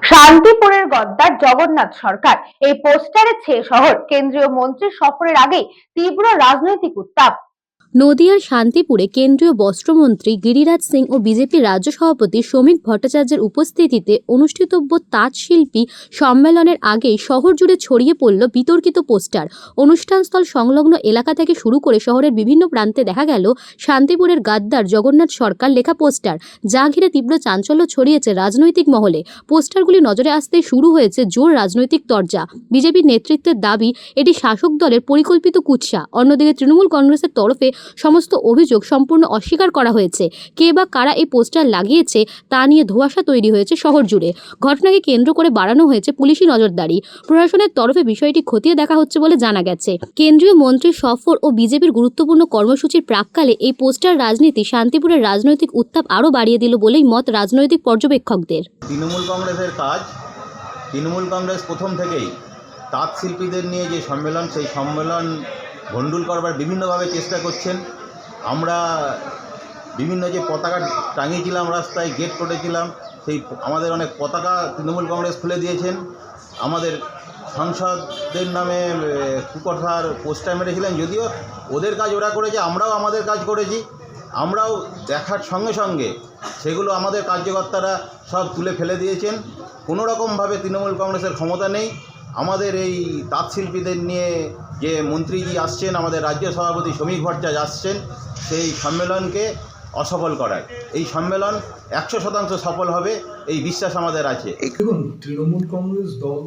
শান্তিপুরের গদ্দার জগন্নাথ সরকার, এই পোস্টারে ছেয়ে শহর। কেন্দ্রীয় মন্ত্রীর সফরের আগেই তীব্র রাজনৈতিক উত্তাপ। নদিয়ার শান্তিপুরে কেন্দ্রীয় বস্ত্রমন্ত্রী গিরিরাজ সিং ও বিজেপি রাজ্য সভাপতি শ্রমিক ভট্টাচার্যের উপস্থিতিতে অনুষ্ঠিতব্য তাঁত শিল্পী সম্মেলনের আগেই শহর জুড়ে ছড়িয়ে পড়ল বিতর্কিত পোস্টার। অনুষ্ঠানস্থল সংলগ্ন এলাকা থেকে শুরু করে শহরের বিভিন্ন প্রান্তে দেখা গেল শান্তিপুরের গাদ্দার জগন্নাথ সরকার লেখা পোস্টার, যা ঘিরে তীব্র চাঞ্চল্য ছড়িয়েছে রাজনৈতিক মহলে। পোস্টারগুলি নজরে আসতেই শুরু হয়েছে জোর রাজনৈতিক তরজা। বিজেপির নেতৃত্বের দাবি এটি শাসক দলের পরিকল্পিত কুৎসা। অন্যদিকে তৃণমূল কংগ্রেসের তরফে সমস্ত অভিযোগ সম্পূর্ণ অস্বীকার করা হয়েছে। কে বা কারা এই পোস্টার লাগিয়েছে তা নিয়ে ধোঁয়াশা তৈরি হয়েছে শহর জুড়ে। ঘটনাকে কেন্দ্র করে বাড়ানো হয়েছে পুলিশি নজরদারি। প্রশাসনের তরফে বিষয়টি খতিয়ে দেখা হচ্ছে বলে জানা গেছে। কেন্দ্রীয় মন্ত্রীর সফর ও বিজেপির গুরুত্বপূর্ণ কর্মসূচির প্রাক্কালে এই পোস্টার রাজনীতি শান্তিপুরের রাজনৈতিক উত্তাপ আরও বাড়িয়ে দিল বলেই মত রাজনৈতিক পর্যবেক্ষকদের। তৃণমূল কংগ্রেসের কাজ, তৃণমূল কংগ্রেস প্রথম থেকেই তাঁত শিল্পীদের নিয়ে যে সম্মেলন, সেই সম্মেলন ভণ্ডুল করবার বিভিন্নভাবে চেষ্টা করছেন। আমরা বিভিন্ন যে পতাকা টাঙিয়েছিলাম, রাস্তায় গেট করেছিলাম, সেই আমাদের অনেক পতাকা তৃণমূল কংগ্রেস খুলে দিয়েছেন। আমাদের সাংসদদের নামে কুকথার পোস্টার মেরেছিলেন। যদিও ওদের কাজ ওরা করেছে, আমরাও আমাদের কাজ করেছি। আমরাও দেখার সঙ্গে সঙ্গে সেগুলো আমাদের কার্যকর্তারা সব তুলে ফেলে দিয়েছেন। কোনো রকমভাবে তৃণমূল কংগ্রেসের ক্ষমতা নেই আমাদের এই তাঁত শিল্পীদের নিয়ে যে মন্ত্রীজি আসছেন, আমাদের রাজ্য সভাপতি শ্রমিক ভট্টাচার্য আসছেন সেই সম্মেলনকে অসফল করায়। এই সম্মেলন 100% সফল হবে, এই বিশ্বাস আমাদের আছে। দেখুন, তৃণমূল কংগ্রেস দল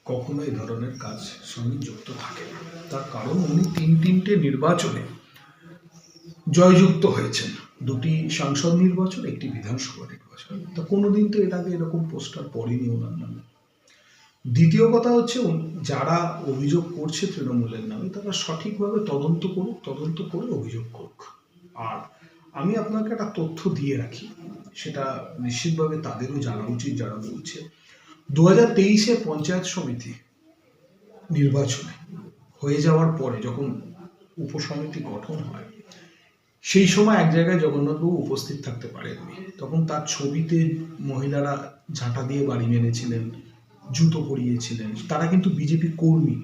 কখনো এই ধরনের কাজ সঙ্গে যুক্ত থাকে না। তার কারণ উনি তিনটে নির্বাচনে জয়যুক্ত হয়েছেন, দুটি সাংসদ নির্বাচন, একটি বিধানসভা নির্বাচন। তা কোনোদিন তো এর আগে এরকম পোস্টার পড়েনি ওনার নামে। দ্বিতীয় কথা হচ্ছে, যারা অভিযোগ করছে তৃণমূলের নামে তারা সঠিকভাবে তদন্ত করুক, তদন্ত করে অভিযোগ করুক। আর আমি আপনাকে একটা তথ্য দিয়ে রাখি, সেটা নিশ্চিতভাবে তাদেরও জানা উচিত যারা বলছে। 2023-এ পঞ্চায়েত সমিতি নির্বাচনে হয়ে যাওয়ার পরে যখন উপসমিতি গঠন হয়, সেই সময় এক জায়গায় জগন্নাথবাবু উপস্থিত থাকতে পারেননি। তখন তার ছবিতে মহিলারা ঝাঁটা দিয়ে বাড়ি মেরেছিলেন, জুতো পরিয়েছিলেন। তারা কিন্তু বিজেপি কর্মী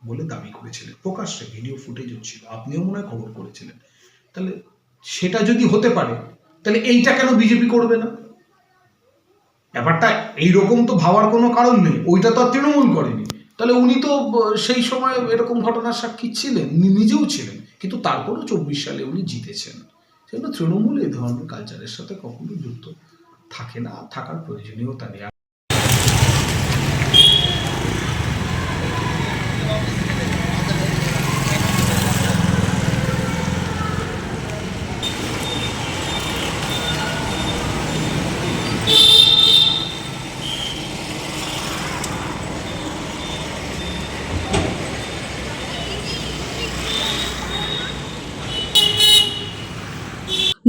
বলে দাবি করেছিলেন, প্রকাশ্যে ভিডিও ফুটেজও ছিল, আপনিও মনে হয় খবর করেছিলেন। তাহলে সেটা যদি হতে পারে, তাহলে এইটা কেন বিজেপি করবে না? ব্যাপারটা এইরকম তো ভাবার কোনো কারণ নেই। ওইটা তো আর তৃণমূল করেনি। তাহলে উনি তো সেই সময় এরকম ঘটনার সাক্ষী ছিলেন, নিজেও ছিলেন, কিন্তু তারপরও 24 সালে উনি জিতেছেন। সেজন্য তৃণমূল এই ধরনের কালচারের সাথে কখনো যুক্ত থাকে না, থাকার প্রয়োজনীয়তা নেই।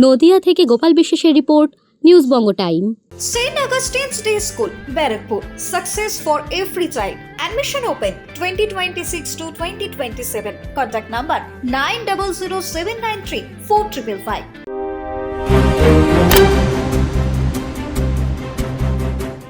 নদিয়া থেকে গোপাল বিশ্বাসের report, news Banga time. St. Augustine's Day School, Barakpur. Success for every child. Admission open 2026 to 2027. Contact number 900793 4555.